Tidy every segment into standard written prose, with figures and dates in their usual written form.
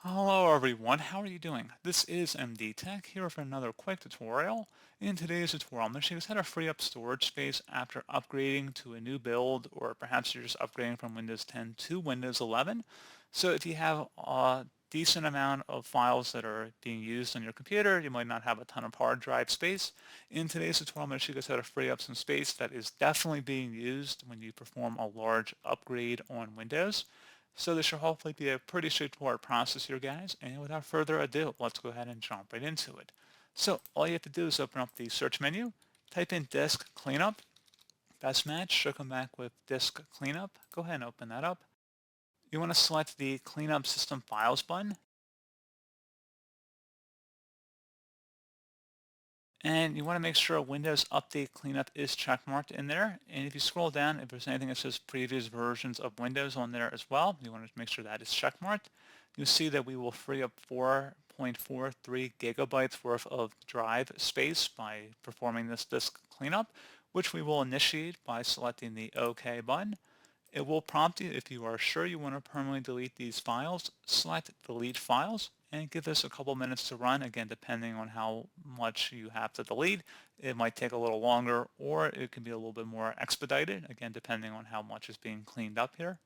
Hello everyone, how are you doing? This is MD Tech here for another quick tutorial. In today's tutorial, I'm going to show you how to free up storage space after upgrading to a new build, or perhaps you're just upgrading from Windows 10 to Windows 11. So if you have a decent amount of files that are being used on your computer, you might not have a ton of hard drive space. In today's tutorial, I'm going to show you how to free up some space that is definitely being used when you perform a large upgrade on Windows. So this should hopefully be a pretty straightforward process here, guys. And without further ado, let's go ahead and jump right into it. So all you have to do is open up the search menu, type in disk cleanup. Best match should come back with disk cleanup. Go ahead and open that up. You want to select the cleanup system files button. And you want to make sure Windows Update Cleanup is checkmarked in there. And if you scroll down, if there's anything that says previous versions of Windows on there as well, you want to make sure that is checkmarked. You'll see that we will free up 4.43 gigabytes worth of drive space by performing this disk cleanup, which we will initiate by selecting the OK button. It will prompt you if you are sure you want to permanently delete these files, select delete files and give this a couple minutes to run. Again, depending on how much you have to delete, it might take a little longer or it can be a little bit more expedited, again, depending on how much is being cleaned up here.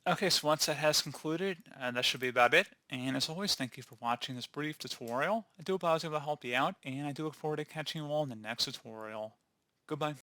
Okay, so once that has concluded, that should be about it. And as always, thank you for watching this brief tutorial. I do hope I was able to help you out, and I do look forward to catching you all in the next tutorial. Goodbye.